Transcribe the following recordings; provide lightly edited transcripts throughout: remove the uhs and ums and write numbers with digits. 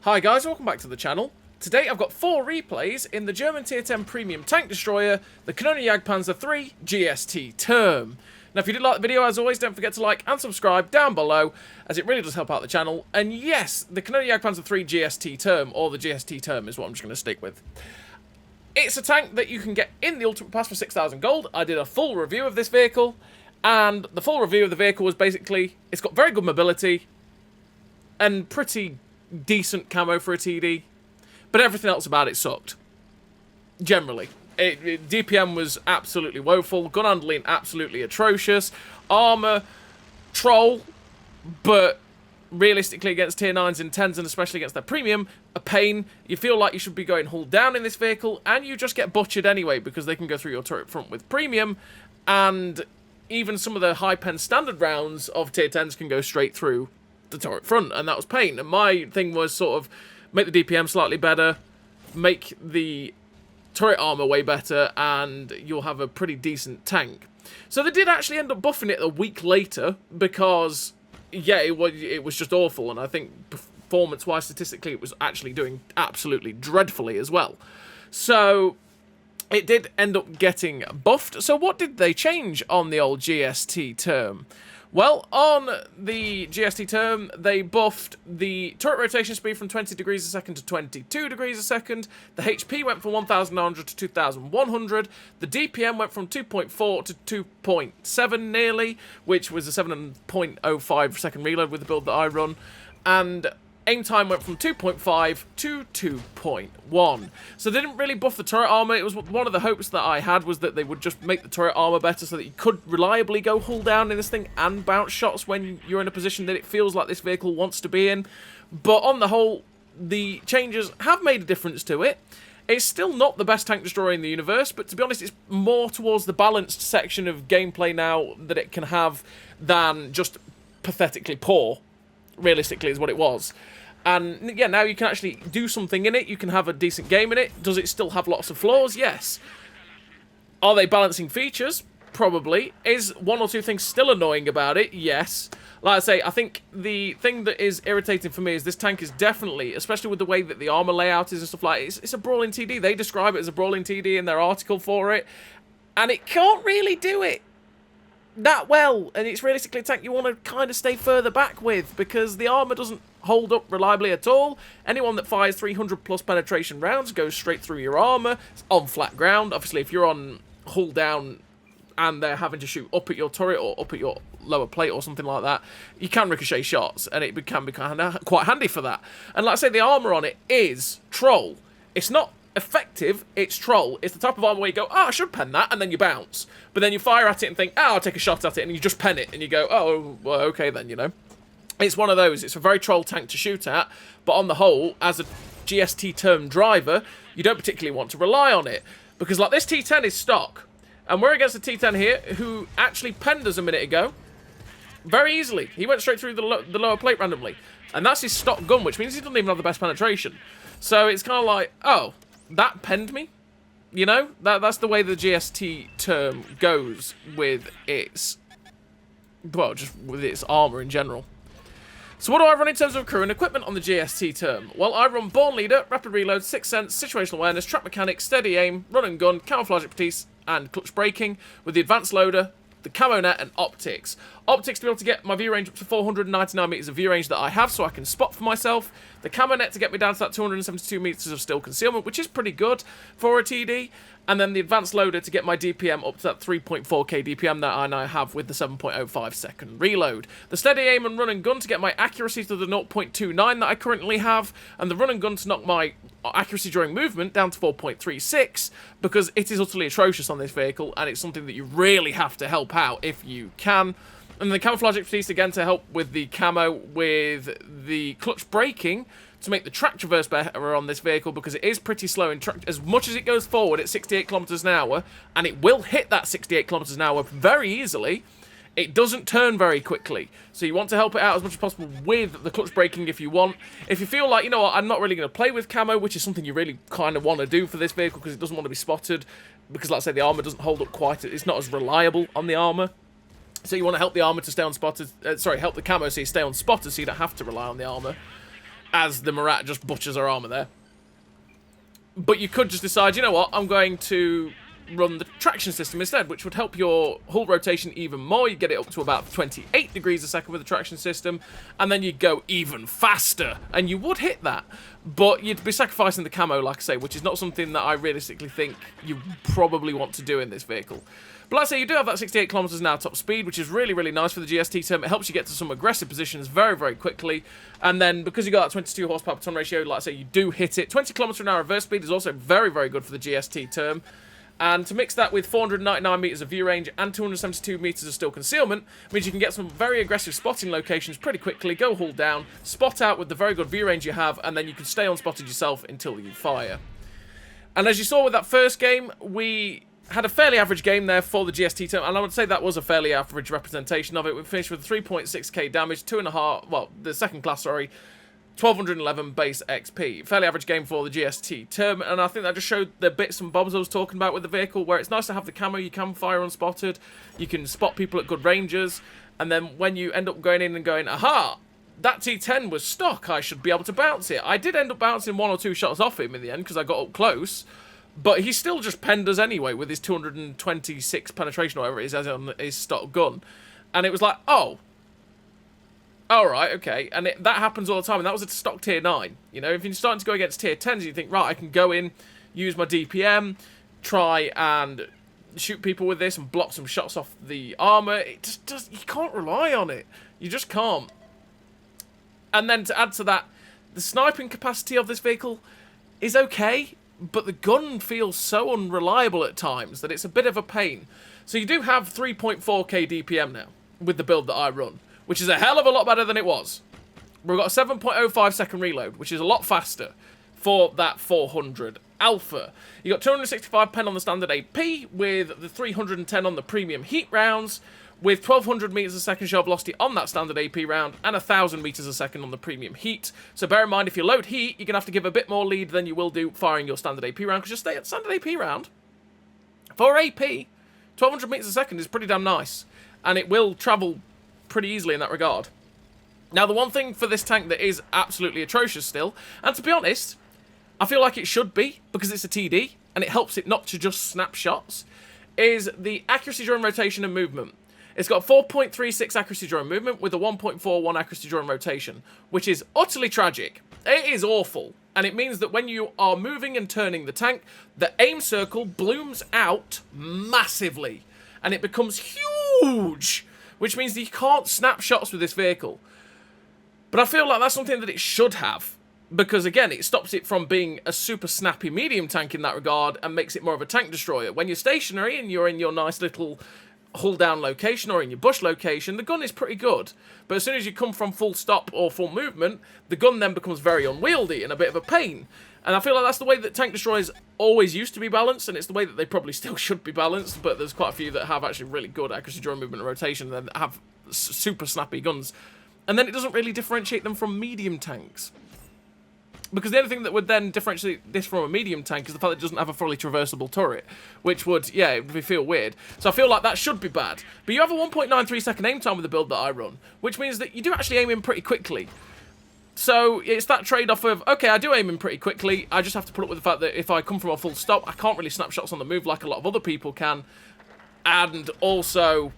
Hi guys, welcome back to the channel. Today I've got 4 replays in the German Tier 10 Premium Tank Destroyer, the Kanjpz 3 GST Turm. Now if you did like the video, as always, don't forget to like and subscribe down below, as it really does help out the channel. And yes, the Kanjpz 3 GST Turm, or the GST Turm, is what I'm just going to stick with. It's a tank that you can get in the Ultimate Pass for 6,000 gold. I did a full review of this vehicle, and the full review of the vehicle was basically, it's got very good mobility, and pretty decent camo for a TD, but everything else about it sucked. Generally. DPM was absolutely woeful, gun handling absolutely atrocious, armour, troll, but realistically against tier 9s and 10s, and especially against their premium, a pain. You feel like you should be going hull down in this vehicle, and you just get butchered anyway, because they can go through your turret front with premium, and even some of the high-pen standard rounds of tier 10s can go straight through the turret front, and that was pain. And my thing was sort of make the DPM slightly better, make the turret armor way better, and you'll have a pretty decent tank. So they did actually end up buffing it a week later, because yeah, it was just awful, and I think performance-wise, statistically, it was actually doing absolutely dreadfully as well. So it did end up getting buffed. So what did they change on the old GST Turm? Well, on the GST Turm, they buffed the turret rotation speed from 20 degrees a second to 22 degrees a second. The HP went from 1,900 to 2,100. The DPM went from 2.4 to 2.7 nearly, which was a 7.05 second reload with the build that I run. And aim time went from 2.5 to 2.1. So they didn't really buff the turret armor. It was one of the hopes that I had, was that they would just make the turret armor better so that you could reliably go hull down in this thing and bounce shots when you're in a position that it feels like this vehicle wants to be in. But on the whole, the changes have made a difference to it. It's still not the best tank destroyer in the universe, but to be honest, it's more towards the balanced section of gameplay now that it can have than just pathetically poor, realistically, is what it was. And yeah, now you can actually do something in it. You can have a decent game in it. Does it still have lots of flaws? Yes. Are they balancing features? Probably. Is one or two things still annoying about it? Yes. Like I say, I think the thing that is irritating for me is this tank is definitely, especially with the way that the armor layout is and stuff like that, it's a brawling TD. They describe it as a brawling TD in their article for it, and it can't really do it that well. And it's realistically a tank you want to kind of stay further back with, because the armor doesn't hold up reliably at all. Anyone that fires 300 plus penetration rounds goes straight through your armor. It's on flat ground. Obviously, if you're on hull down and they're having to shoot up at your turret or up at your lower plate or something like that, you can ricochet shots, and it can be quite handy for that. And like I say, the armor on it is troll. It's not effective, it's troll. It's the type of armor where you go, oh, I should pen that, and then you bounce. But then you fire at it and think, oh, I'll take a shot at it, and you just pen it, and you go, oh, well, okay then, you know. It's one of those. It's a very troll tank to shoot at, but on the whole, as a GST Turm driver, you don't particularly want to rely on it, because like this T10 is stock, and we're against a T10 here who actually penned us a minute ago very easily. He went straight through the lower plate randomly, and that's his stock gun, which means he doesn't even have the best penetration. So it's kind of like, oh, that penned me, you know. That's the way the GST Turm goes with its, well, just with its armor in general. So what do I run in terms of crew and equipment on the GST Turm? Well, I run Born Leader, Rapid Reload, Sixth Sense, Situational Awareness, Trap Mechanics, Steady Aim, Run and Gun, Camouflage Expertise, and Clutch Braking, with the Advanced Loader, the Camo Net, and Optics. Optics to be able to get my view range up to 499 metres of view range that I have, so I can spot for myself. The Camo Net to get me down to that 272 metres of still concealment, which is pretty good for a TD. And then the Advanced Loader to get my DPM up to that 3.4k DPM that I now have with the 7.05 second reload. The Steady Aim and Run and Gun to get my accuracy to the 0.29 that I currently have. And the Run and Gun to knock my accuracy during movement down to 4.36, because it is utterly atrocious on this vehicle, and it's something that you really have to help out if you can. And the Camouflage Expertise again to help with the camo, with the Clutch Braking to make the track traverse better on this vehicle, because it is pretty slow in track. As much as it goes forward at 68 kilometers an hour, and it will hit that 68 kilometers an hour very easily, it doesn't turn very quickly. So you want to help it out as much as possible with the clutch braking if you want. If you feel like, you know what, I'm not really going to play with camo, which is something you really kind of want to do for this vehicle because it doesn't want to be spotted, because like I say, the armor doesn't hold up quite, it's not as reliable on the armor. So you want to help the armor to stay unspotted, help the camo so you stay unspotted so you don't have to rely on the armor. as the Murat just butchers our armor there. But you could just decide, you know what, I'm going to run the traction system instead, which would help your hull rotation even more. You get it up to about 28 degrees a second with the traction system, and then you go even faster, and you would hit that. But you'd be sacrificing the camo, like I say, which is not something that I realistically think you probably want to do in this vehicle. But like I say, you do have that 68 kilometers an hour top speed, which is really, really nice for the GST Turm. It helps you get to some aggressive positions very, very quickly. And then, because you got that 22 horsepower per ton ratio, like I say, you do hit it. 20 kilometers an hour reverse speed is also very, very good for the GST Turm. And to mix that with 499 meters of view range and 272 meters of still concealment means you can get some very aggressive spotting locations pretty quickly, go hull down, spot out with the very good view range you have, and then you can stay unspotted yourself until you fire. And as you saw with that first game, we had a fairly average game there for the GST Turm, and I would say that was a fairly average representation of it. We finished with 3.6k damage, 2.5, well, the second class, sorry, 1211 base XP. Fairly average game for the GST Turm, and I think that just showed the bits and bobs I was talking about with the vehicle, where it's nice to have the camo, you can fire unspotted, you can spot people at good ranges, and then when you end up going in and going, aha, that T10 was stock, I should be able to bounce it. I did end up bouncing 1 or 2 shots off him in the end, because I got up close, but he still just penned us anyway with his 226 penetration, or whatever it is, as on his stock gun. And it was like, oh, alright, okay. And that happens all the time, and that was at stock tier 9. You know, if you're starting to go against tier 10s, you think, right, I can go in, use my DPM, try and shoot people with this and block some shots off the armor. It just does, you can't rely on it. You just can't. And then to add to that, the sniping capacity of this vehicle is okay, but the gun feels so unreliable at times that it's a bit of a pain. So you do have 3.4k DPM now with the build that I run, which is a hell of a lot better than it was. We've got a 7.05 second reload, which is a lot faster for that 400 Alpha. You got 265 pen on the standard AP, with the 310 on the premium heat rounds, with 1200 meters a second shell velocity on that standard AP round, and 1000 meters a second on the premium heat. So bear in mind, if you load heat, you're going to have to give a bit more lead than you will do firing your standard AP round, because your standard AP round, for AP, 1200 meters a second is pretty damn nice, and it will travel pretty easily in that regard. Now, the one thing for this tank that is absolutely atrocious still, and to be honest, I feel like it should be, because it's a TD, and it helps it not to just snap shots, is the accuracy during rotation and movement. It's got 4.36 accuracy during movement with a 1.41 accuracy during rotation, which is utterly tragic. It is awful, and it means that when you are moving and turning the tank, the aim circle blooms out massively, and it becomes huge, which means that you can't snap shots with this vehicle. But I feel like that's something that it should have, because again, it stops it from being a super snappy medium tank in that regard and makes it more of a tank destroyer. When you're stationary and you're in your nice little hull down location or in your bush location, the gun is pretty good. But as soon as you come from full stop or full movement, the gun then becomes very unwieldy and a bit of a pain. And I feel like that's the way that tank destroyers always used to be balanced, and it's the way that they probably still should be balanced, but there's quite a few that have actually really good accuracy during movement and rotation and then have super snappy guns. And then it doesn't really differentiate them from medium tanks. Because the only thing that would then differentiate this from a medium tank is the fact that it doesn't have a fully traversable turret, which would, yeah, it would feel weird. So I feel like that should be bad. But you have a 1.93 second aim time with the build that I run, which means that you do actually aim in pretty quickly. So it's that trade-off of, okay, I do aim in pretty quickly, I just have to put up with the fact that if I come from a full stop, I can't really snap shots on the move like a lot of other people can. And also,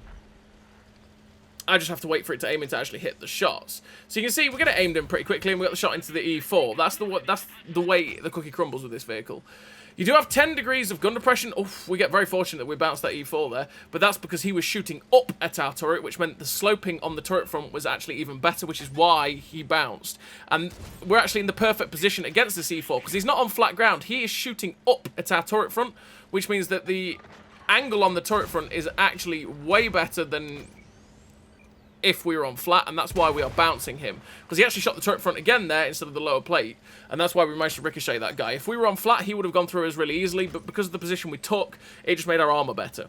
I just have to wait for it to aim in to actually hit the shots. So you can see we're getting aimed in pretty quickly, and we got the shot into the E4. That's the way the cookie crumbles with this vehicle. You do have 10 degrees of gun depression. Oof, we get very fortunate that we bounced that E4 there, but that's because he was shooting up at our turret, which meant the sloping on the turret front was actually even better, which is why he bounced. And we're actually in the perfect position against this E4, because he's not on flat ground. He is shooting up at our turret front, which means that the angle on the turret front is actually way better than if we were on flat, and that's why we are bouncing him, because he actually shot the turret front again there instead of the lower plate, and that's why we managed to ricochet that guy. If we were on flat, he would have gone through us really easily, but because of the position we took, it just made our armor better.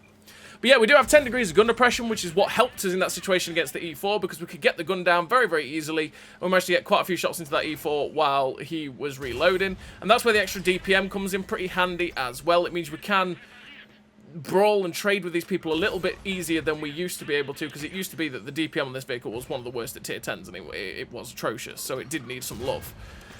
But yeah, we do have 10 degrees of gun depression, which is what helped us in that situation against the E4, because we could get the gun down very, very easily, and we managed to get quite a few shots into that E4 while he was reloading, and that's where the extra DPM comes in pretty handy as well. It means we can brawl and trade with these people a little bit easier than we used to be able to, because it used to be that the DPM on this vehicle was one of the worst at tier 10s, and it was atrocious, so it did need some love.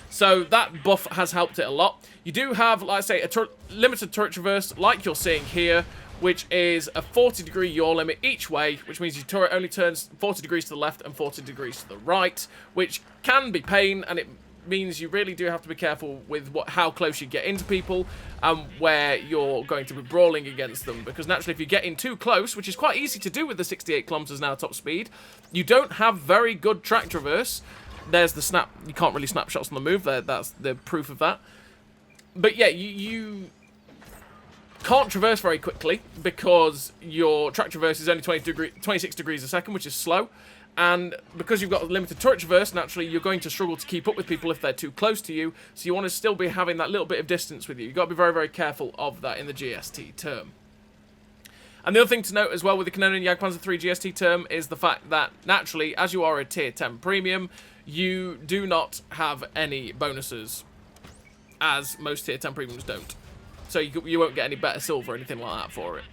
So that buff has helped it a lot. You do have, like I say, a limited turret traverse, like you're seeing here, which is a 40-degree yaw limit each way, which means your turret only turns 40 degrees to the left and 40 degrees to the right, which can be pain, and it means you really do have to be careful with how close you get into people and where you're going to be brawling against them, because naturally if you get in too close, which is quite easy to do with the 68 kilometers an hour top speed, you don't have very good track traverse. There's the snap. You can't really snap shots on the move there. That's the proof of that. But yeah, you can't traverse very quickly because your track traverse is only 26 degrees a second, which is slow. And because you've got a limited turret traverse, naturally, you're going to struggle to keep up with people if they're too close to you. So you want to still be having that little bit of distance with you. You've got to be very, very careful of that in the GST Turm. And the other thing to note as well with the Canonian Jagdpanzer 3 GST Turm is the fact that, naturally, as you are a tier 10 premium, you do not have any bonuses, as most tier 10 premiums don't. So you won't get any better silver or anything like that for it.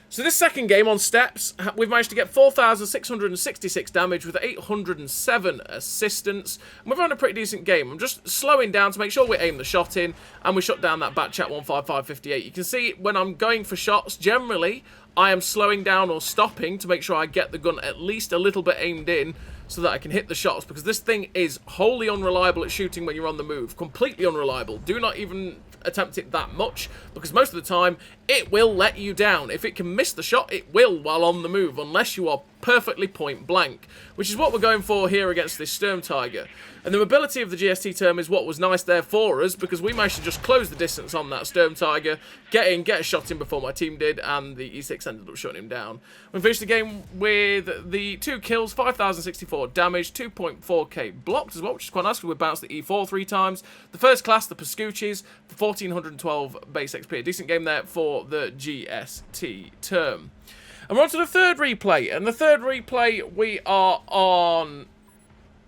So this second game on steps, we've managed to get 4,666 damage with 807 assistance. And we've run a pretty decent game. I'm just slowing down to make sure we aim the shot in, and we shot down that bat chat 15558. You can see when I'm going for shots, generally, I am slowing down or stopping to make sure I get the gun at least a little bit aimed in so that I can hit the shots, because this thing is wholly unreliable at shooting when you're on the move. Completely unreliable. Do not even attempt it that much, because most of the time it will let you down. If it can miss the shot, it will while on the move, unless you are perfectly point blank, which is what we're going for here against this Sturm Tiger. And the mobility of the GST Turm is what was nice there for us, because we managed to just close the distance on that Sturm Tiger, get in, get a shot in before my team did, and the E6 ended up shutting him down. We finished the game with the 2 kills, 5,064 damage, 2.4k blocked as well, which is quite nice because we bounced the E4 3 times. The first class, the Pascucci's, for 1,412 base XP. A decent game there for the GST Turm. And we're on to the third replay, and the third replay we are on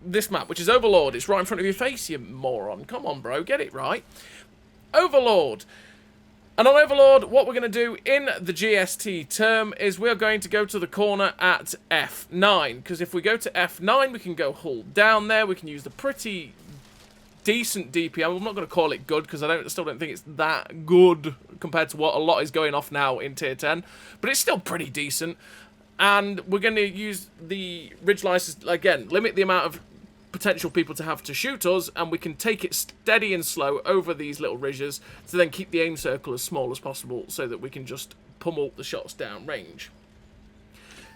this map, which is Overlord. It's right in front of your face, you moron. Come on, bro, get it right. Overlord. And on Overlord, what we're going to do in the GST Turm is we're going to go to the corner at F9, because if we go to F9, we can go hold down there. We can use the pretty decent DPM. I'm not going to call it good, because I still don't think it's that good compared to what a lot is going off now in tier 10, but it's still pretty decent. And we're going to use the ridgelines to, again, limit the amount of potential people to have to shoot us, and we can take it steady and slow over these little ridges to then keep the aim circle as small as possible so that we can just pummel the shots down range.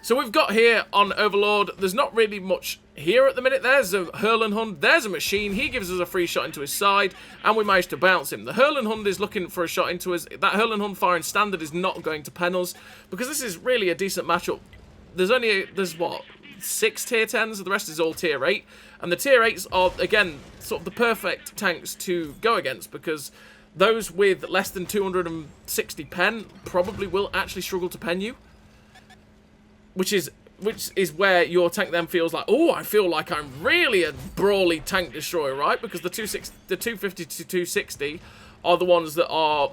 So we've got here on Overlord, there's not really much here at the minute. There's a Hurlenhund, there's a machine, he gives us a free shot into his side, and we managed to bounce him. The Hurlenhund is looking for a shot into us. That Hurlenhund firing standard is not going to pen us, because this is really a decent matchup. There's what, 6 tier 10s, the rest is all tier 8, and the tier 8s are, again, sort of the perfect tanks to go against, because those with less than 260 pen probably will actually struggle to pen you. Which is where your tank then feels like, oh, I feel like I'm really a brawly tank destroyer, right? Because the 250 to 260 are the ones that are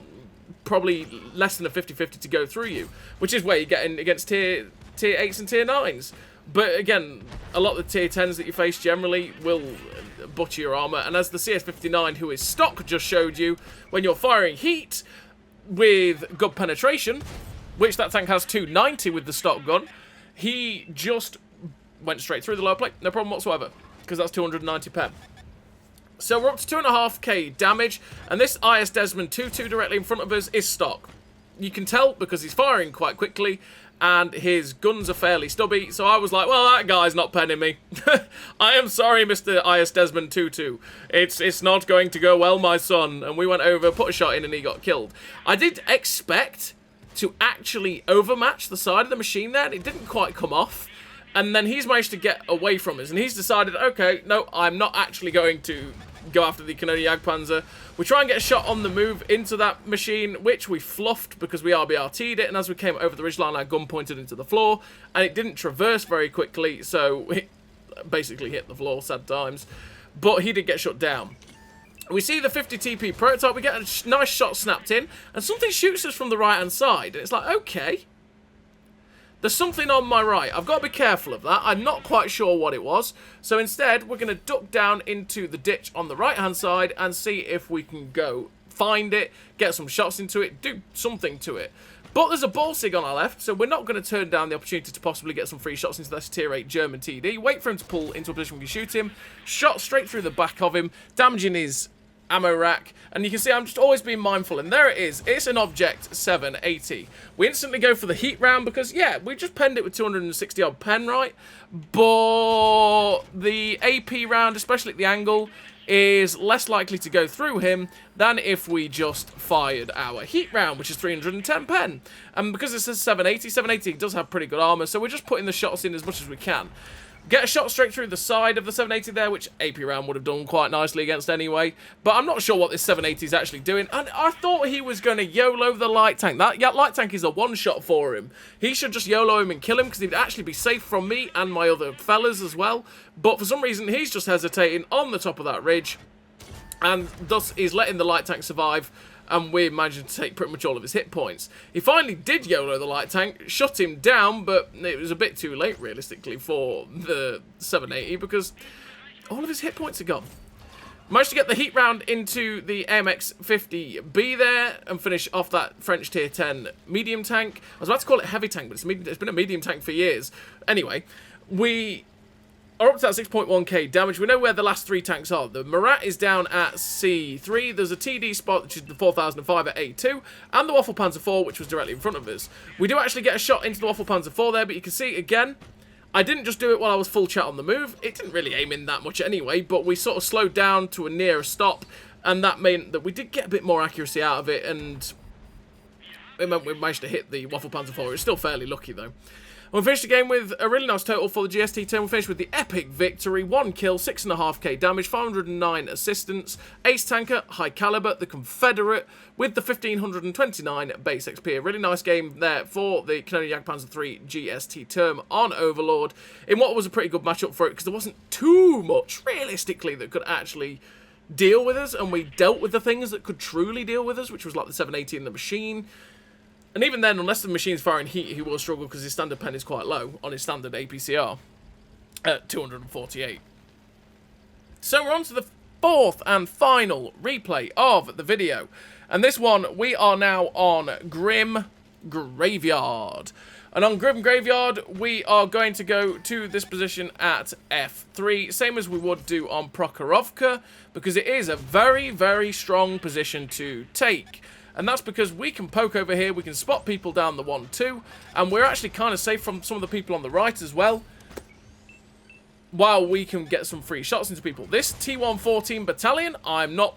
probably less than a 50-50 to go through you, which is where you get in against tier 8s and tier 9s. But again, a lot of the tier 10s that you face generally will butcher your armor, and as the CS59, who is stock, just showed you, when you're firing heat with good penetration, which that tank has 290 with the stock gun, he just went straight through the lower plate, no problem whatsoever, because that's 290 pen. So we're up to 2.5k damage, and this IS Desmond 2-2 directly in front of us is stock. You can tell because he's firing quite quickly, and his guns are fairly stubby, so I was like, well, that guy's not penning me. I am sorry, Mr. IS Desmond 2-2. It's not going to go well, my son. And we went over, put a shot in, and he got killed. I did expect to actually overmatch the side of the machine there, and it didn't quite come off. And then he's managed to get away from us, and he's decided, okay, no, I'm not actually going to go after the Canonian Jagdpanzer. We try and get a shot on the move into that machine, which we fluffed because we RBRT'd it, and as we came over the ridgeline, our gun pointed into the floor, and it didn't traverse very quickly, so it basically hit the floor, sad times. But he did get shut down. We see the 50 TP prototype, we get a nice shot snapped in, and something shoots us from the right-hand side. And it's like, okay, there's something on my right. I've got to be careful of that. I'm not quite sure what it was. So instead, we're going to duck down into the ditch on the right-hand side and see if we can go find it, get some shots into it, do something to it. But there's a ball sig on our left, so we're not going to turn down the opportunity to possibly get some free shots into this tier 8 German TD. Wait for him to pull into a position we can shoot him. Shot straight through the back of him, damaging his ammo rack, and you can see I'm just always being mindful, and there it is. It's an Object 780. We instantly go for the heat round because, yeah, we just penned it with 260 odd pen, right? But the AP round, especially at the angle, is less likely to go through him than if we just fired our heat round, which is 310 pen. And because it says 780, 780 does have pretty good armor, so we're just putting the shots in as much as we can. Get a shot straight through the side of the 780 there, which AP round would have done quite nicely against anyway. But I'm not sure what this 780 is actually doing. And I thought he was going to YOLO the light tank. That light tank is a one-shot for him. He should just YOLO him and kill him because he'd actually be safe from me and my other fellas as well. But for some reason, he's just hesitating on the top of that ridge. And thus is letting the light tank survive. And we managed to take pretty much all of his hit points. He finally did YOLO the light tank, shut him down, but it was a bit too late, realistically, for the 780, because all of his hit points are gone. Managed to get the heat round into the AMX-50B there, and finish off that French tier 10 medium tank. I was about to call it heavy tank, but it's been a medium tank for years. Anyway, we are up to that 6.1k damage. We know where the last 3 tanks are. The Murat is down at C3. There's a TD spot, which is the 4005 at A2. And the Wotconsole 4, which was directly in front of us. We do actually get a shot into the Wotconsole 4 there, but you can see, again, I didn't just do it while I was full chat on the move. It didn't really aim in that much anyway, but we sort of slowed down to a near stop. And that meant that we did get a bit more accuracy out of it, and it meant we managed to hit the Wotconsole 4. It was still fairly lucky, though. We finished the game with a really nice total for the GST Turm. We finished with the epic victory. 1 kill, 6.5k damage, 509 assistance, ace tanker, high caliber, the Confederate, with the 1529 base XP. A really nice game there for the Kanjpz Jagdpanzer 3 GST Turm on Overlord, in what was a pretty good matchup for it, because there wasn't too much, realistically, that could actually deal with us, and we dealt with the things that could truly deal with us, which was like the 780 and the machine. And even then, unless the machine's firing heat, he will struggle because his standard pen is quite low on his standard APCR at 248. So we're on to the 4th and final replay of the video. And this one, we are now on Grim Graveyard. And on Grim Graveyard, we are going to go to this position at F3, same as we would do on Prokhorovka, because it is a very, very strong position to take. And that's because we can poke over here, we can spot people down the 1-2, and we're actually kind of safe from some of the people on the right as well, while we can get some free shots into people. This T114 battalion, I'm not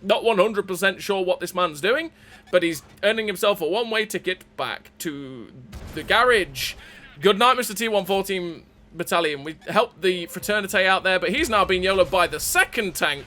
100% sure what this man's doing, but he's earning himself a one-way ticket back to the garage. Good night, Mr. T114 battalion. We helped the Fraternite out there, but he's now being YOLO'd by the 2nd tank.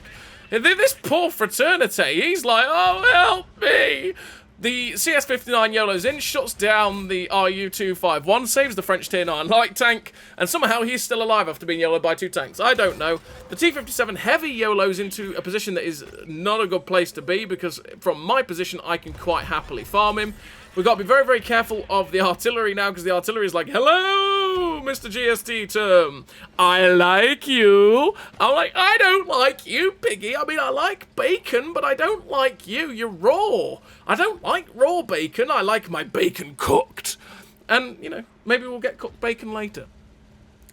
This poor Fraternite, he's like, oh, help me. The CS-59 YOLOs in, shuts down the RU-251, saves the French tier 9 light tank, and somehow he's still alive after being YOLO'd by 2 tanks. I don't know. The T-57 heavy YOLOs into a position that is not a good place to be, because from my position, I can quite happily farm him. We've got to be very, very careful of the artillery now, because the artillery is like, hello, Mr. GST Turm. I like you. I'm like, I don't like you, piggy. I mean, I like bacon, but I don't like you. You're raw. I don't like raw bacon. I like my bacon cooked. And, you know, maybe we'll get cooked bacon later.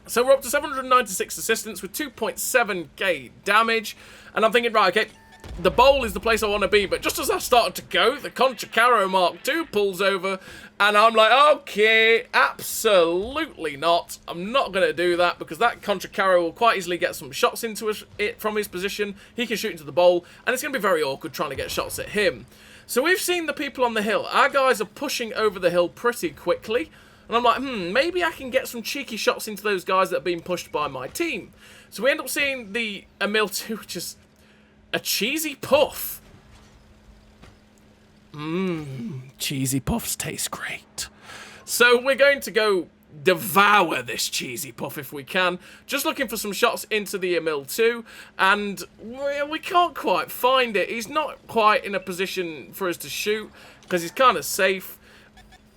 So we're up to 796 assistance with 2.7k damage. And I'm thinking, right, okay, the bowl is the place I want to be, but just as I started to go, the Kanjpz Mark II pulls over, and I'm like, okay, absolutely not. I'm not going to do that, because that Kanjpz will quite easily get some shots into it from his position. He can shoot into the bowl, and it's going to be very awkward trying to get shots at him. So we've seen the people on the hill. Our guys are pushing over the hill pretty quickly, and I'm like, maybe I can get some cheeky shots into those guys that are being pushed by my team. So we end up seeing the Emil 2, which is a cheesy puff. Cheesy puffs taste great. So we're going to go devour this cheesy puff if we can. Just looking for some shots into the Emil too, and we can't quite find it. He's not quite in a position for us to shoot because he's kind of safe.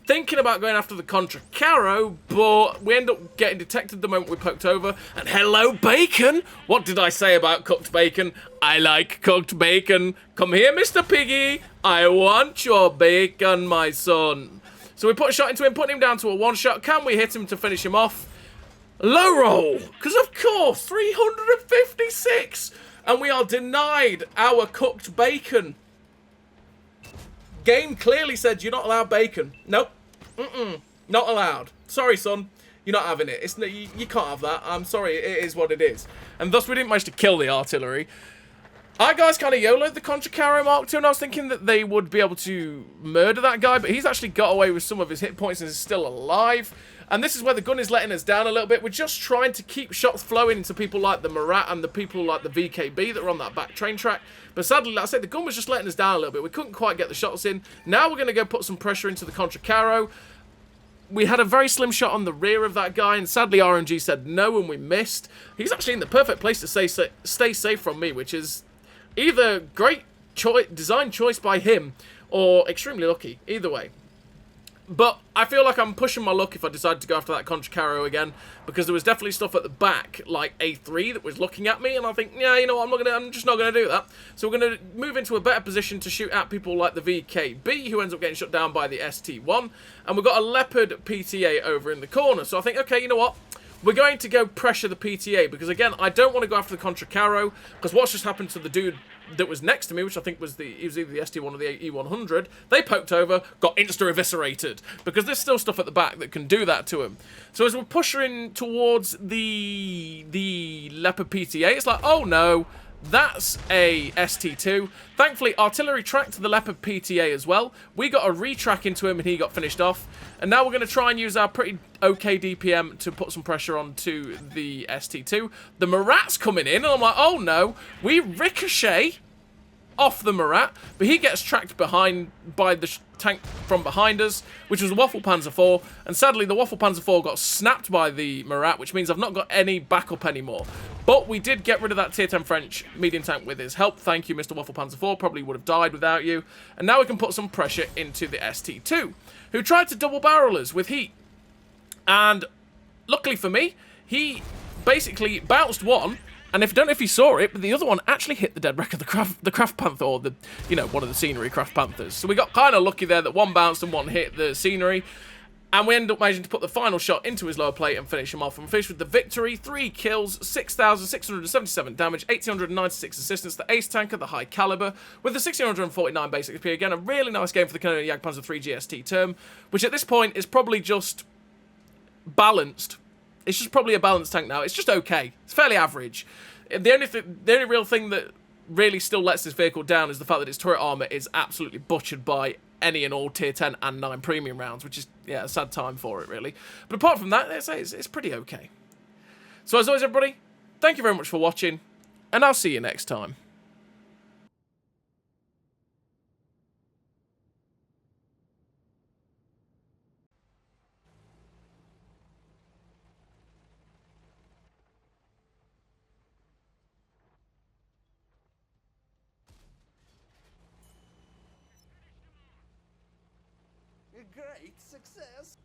Thinking about going after the Contra Carro, but we end up getting detected the moment we poked over. And hello, bacon! What did I say about cooked bacon? I like cooked bacon. Come here, Mr. Piggy. I want your bacon, my son. So we put a shot into him, putting him down to a one-shot. Can we hit him to finish him off? Low roll! Because of course, 356! And we are denied our cooked bacon. Game clearly said you're not allowed bacon. Nope. Not allowed. Sorry, son. You're not having it. You can't have that. I'm sorry. It is what it is. And thus we didn't manage to kill the artillery. Our guys kind of YOLO'd the Contra Carro Mark II, and I was thinking that they would be able to murder that guy, but he's actually got away with some of his hit points and is still alive. And this is where the gun is letting us down a little bit. We're just trying to keep shots flowing into people like the Murat and the people like the VKB that are on that back train track. But sadly, like I said, the gun was just letting us down a little bit. We couldn't quite get the shots in. Now we're going to go put some pressure into the Contra Carro. We had a very slim shot on the rear of that guy, and sadly RNG said no, and we missed. He's actually in the perfect place to stay safe from me, which is either great design choice by him or extremely lucky. Either way. But I feel like I'm pushing my luck if I decide to go after that Contra Carro again, because there was definitely stuff at the back, like A3, that was looking at me, and I think, yeah, you know what, I'm just not going to do that. So we're going to move into a better position to shoot at people like the VKB, who ends up getting shut down by the ST1, and we've got a Leopard PTA over in the corner. So I think, okay, you know what, we're going to go pressure the PTA, because again, I don't want to go after the Contra Carro, because what's just happened to the dude that was next to me, which I think was either the ST1 or the E100, they poked over, got insta-eviscerated, because there's still stuff at the back that can do that to him. So as we're pushing towards the Leopard PTA, it's like, oh no, that's a ST2. Thankfully, artillery tracked the Leopard PTA as well. We got a retrack into him and he got finished off. And now we're going to try and use our pretty okay DPM to put some pressure onto the ST2. The Murat's coming in and I'm like, oh no, we ricochet off the Murat, but he gets tracked behind by the tank from behind us, which was the Wotconsole 4, and sadly the Wotconsole 4 got snapped by the Murat, which means I've not got any backup anymore. But we did get rid of that tier 10 French medium tank with his help. Thank you, Mr. Wotconsole 4, probably would have died without you. And now we can put some pressure into the ST2, who tried to double barrel us with heat. And luckily for me, he basically bounced one, and I don't know if you saw it, but the other one actually hit the dead wreck of the Craft Panther, or the, you know, one of the scenery Craft Panthers. So we got kind of lucky there that one bounced and one hit the scenery. And we ended up managing to put the final shot into his lower plate and finish him off. And finished with the victory. 3 kills, 6,677 damage, 1,896 assistance. The ace tanker, the high caliber, with the 1,649 basic XP. Again, a really nice game for the Kanjpz Jagdpanzer 3 GST Turm, which at this point is probably just balanced. It's just probably a balanced tank now. It's just okay. It's fairly average. The only real thing that really still lets this vehicle down is the fact that its turret armor is absolutely butchered by any and all tier 10 and 9 premium rounds, which is, yeah, a sad time for it, really. But apart from that, it's pretty okay. So as always, everybody, thank you very much for watching, and I'll see you next time. Great success!